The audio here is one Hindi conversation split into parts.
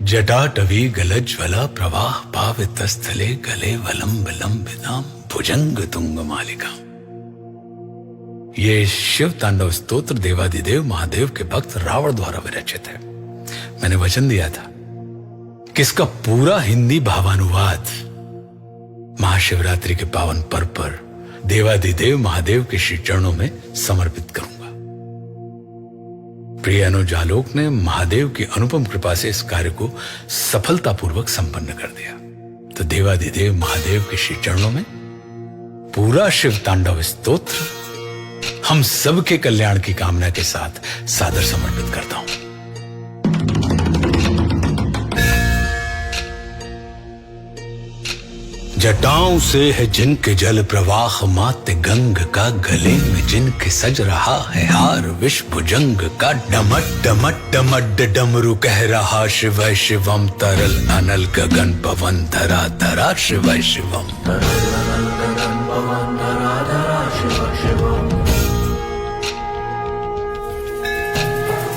जटाटवी गलज्वला प्रवाह पावितस्थले गले वलंब लंबिताम भुजंग तुंग मालिका। ये शिव तांडव स्तोत्र देवादिदेव महादेव के भक्त रावण द्वारा विरचित है। मैंने वचन दिया था कि इसका पूरा हिंदी भावानुवाद महाशिवरात्रि के पावन पर्व पर देवादिदेव महादेव के श्री चरणों में समर्पित करूंगा। प्रिय अनुज आलोक ने महादेव की अनुपम कृपा से इस कार्य को सफलतापूर्वक संपन्न कर दिया। तो देवादिदेव महादेव के श्री चरणों में पूरा शिव तांडव स्तोत्र हम सबके कल्याण की कामना के साथ सादर समर्पित करता हूं। जटाओं से है जिनके जल प्रवाह माते गंग का, गले में जिनके सज रहा है हार विष भुजंग का। डमट डमट डमट डमरू कह रहा शिव शिवम, तरल अनल गगन पवन धरा धरा शिव शिवम।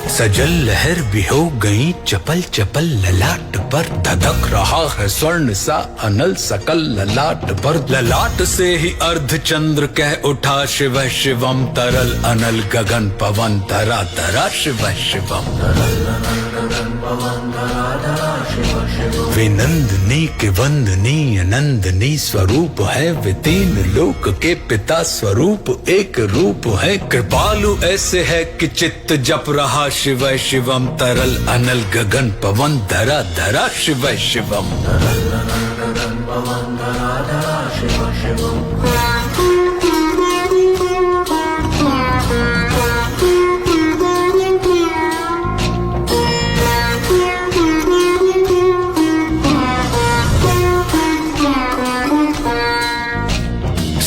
सजल लहर भी हो गई चपल चपल, ललाट पर धधक रहा है स्वर्ण सा अनल सकल ललाट पर। ललाट से ही अर्ध चंद्र कह उठा शिव शिवम, तरल अनल गगन पवन धरा धरा शिव शिवम। वे नंदनी के वंदनीय नंदनी स्वरूप है, वे तीन लोक के पिता स्वरूप एक रूप है। कृपालु ऐसे है कि चित्त जप रहा शिव शिवम, तरल अनल गगन पवन धरा धरा शिव शिवम।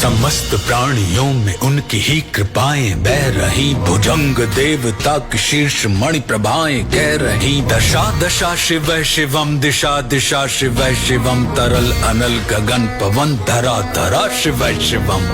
समस्त प्राणियों में उनकी ही कृपाएं बह रही, भुजंग देवता की शीर्ष मणि प्रभाएं कह रही। दशा दशा शिव शिवम, दिशा दिशा शिव शिवम, तरल अनल गगन पवन धरा धरा शिव शिवम।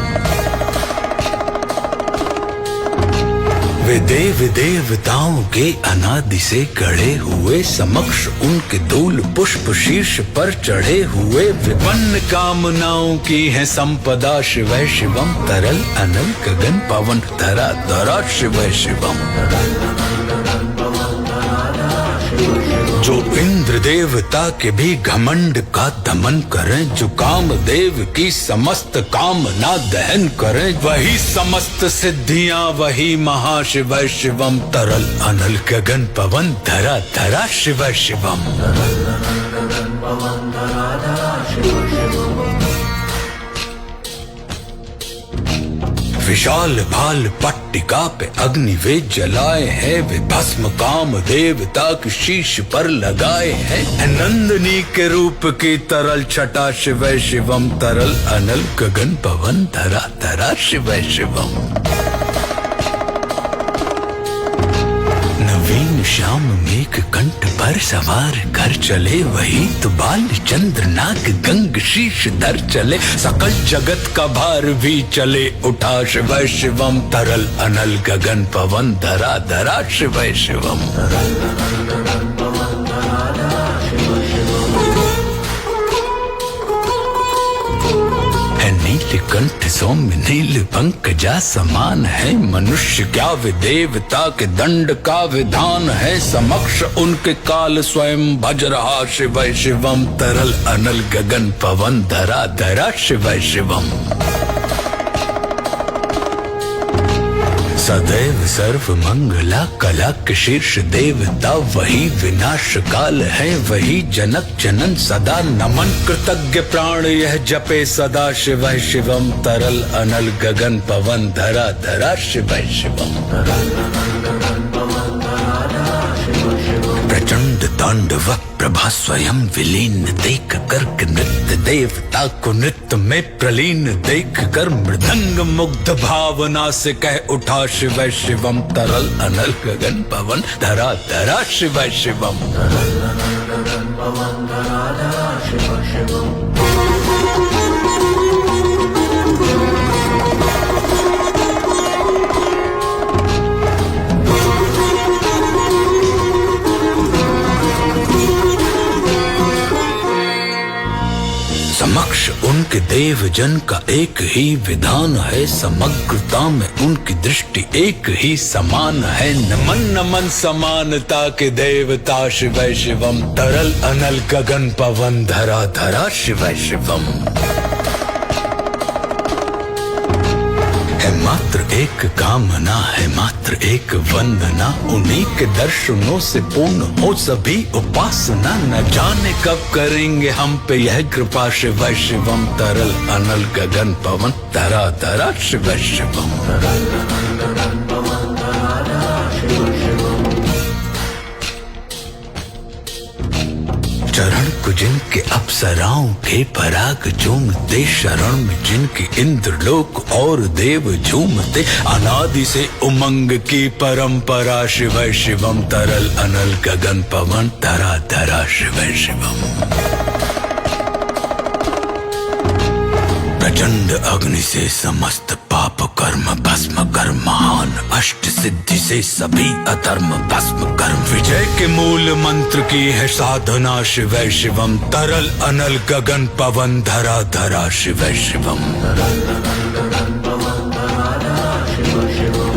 वे देव देवताओं के अनादि से गढ़े हुए, समक्ष उनके धूल पुष्प शीर्ष पर चढ़े हुए। विपन्न कामनाओं की है संपदा शिव शिवम, तरल अनल गगन पवन धरा धरा शिव शिवम। जो इंद्र देवता के भी घमंड का दमन करें, जो कामदेव की समस्त कामना दहन करें, वही समस्त सिद्धियां वही महाशिव शिवम, तरल अनल गगन पवन धरा धरा शिव शिवम। विशाल भाल पट्टिका पे अग्नि वे जलाए हैं, वे भस्म काम देवता की शीश पर लगाए हैं। नंदनी के रूप की तरल छटा शिव शिवम, तरल अनल गगन पवन धरा धरा शिव शिवम। नवीन श्याम मेघ कंठ पर सवार कर चले, वही तो बाल चंद्र नाग गंग शीश धर चले। सकल जगत का भार भी चले उठा शिव शिवम, तरल अनल गगन पवन धरा धरा शिव शिवम। नीलकंठ सौम्य नील पंकजा समान है, मनुष्य क्या वे देवता के दंड का विधान है। समक्ष उनके काल स्वयं भज रहा शिव शिवम, तरल अनल गगन पवन धरा धरा शिव शिवम। सदैव सर्व मंगला कला के शीर्ष देवता, वही विनाश काल है वही जनक जनन सदा। नमन कृतज्ञ प्राण यह जपे सदा शिव शिवम, तरल अनल गगन पवन धरा धरा शिव शिवम। प्रचंड तांडव प्रभा स्वयं विलीन देख कर नृत्य देवता को नृत्य में प्रलीन देख कर, मृदंग मुग्ध भावना से कह उठा शिव शिवम, तरल अनल गगन पवन धरा धरा शिव शिवम। समक्ष उनके देव जन का एक ही विधान है, समग्रता में उनकी दृष्टि एक ही समान है। नमन नमन समानता के देवता शिव शिवम, तरल अनल गगन पवन धरा धरा शिव शिवम। है मात्र एक कामना, है मात्र एक वंदना, उन्हीं के दर्शनों से पूर्ण हो सभी उपासना। न जाने कब करेंगे हम पे यह कृपा शिव शिवम, तरल अनल गगन पवन धरा धरा शिव शिवम। चरण को जिनके अप्सराओं के पराग झूमते, शरण में जिनके इंद्रलोक और देव झूमते, अनादि से उमंग की परंपरा शिव शिवम, तरल अनल गगन पवन धरा धरा शिव शिवम। प्रचंड अग्नि से समस्त पाप कर्म भस्म कर, महान अष्ट सिद्धि से सभी अधर्म भस्म कर। विजय के मूल मंत्र की है साधना शिव शिवम, तरल अनल गगन पवन धरा धरा शिव शिवम।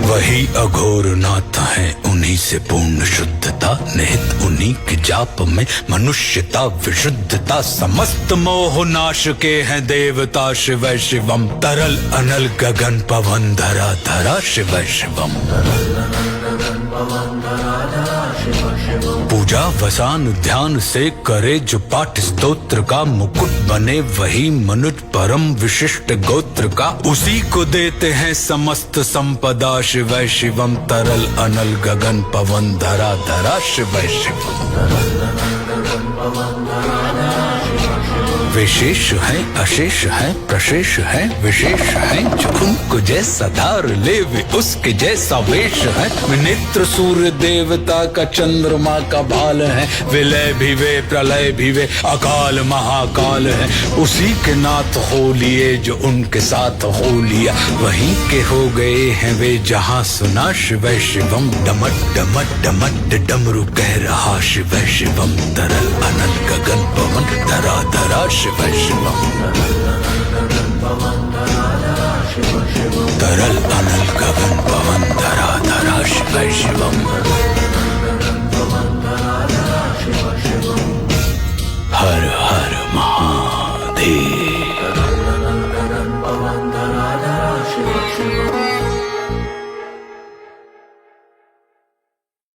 वही अघोर नाथ है, उन्हीं से पूर्ण शुद्धता, निहित उन्हीं के जाप में मनुष्यता विशुद्धता। समस्त मोह नाश के हैं देवता शिव शिवम, तरल अनल गगन पवन धरा धरा शिव शिवम। पूजा वसान ध्यान से करे जो पाठ स्तोत्र का, मुकुट बने वही मनुज परम विशिष्ट गोत्र का। उसी को देते हैं समस्त संपदा शिव शिवम, तरल अनल गगन पवन धरा धरा शिव शिवम। विशेष है अशेष है प्रशेष है विशेष है, जो उनको जैसा धार ले वे उसके जैसा वेश है। नेत्र सूर्य देवता का चंद्रमा का भाल है, विलय भी वे प्रलय भी वे अकाल महाकाल है। उसी के नाथ हो लिए जो उनके साथ हो लिया, वहीं के हो गए हैं वे जहां सुना शिव शिवम। डमट डमट डमट डमरू कह रहा शिव शिवम, तरल अनल गगन पवन धरा धरा शिव शिवम। तरल अनल गगन पवन धरा धरा शिव शिवम।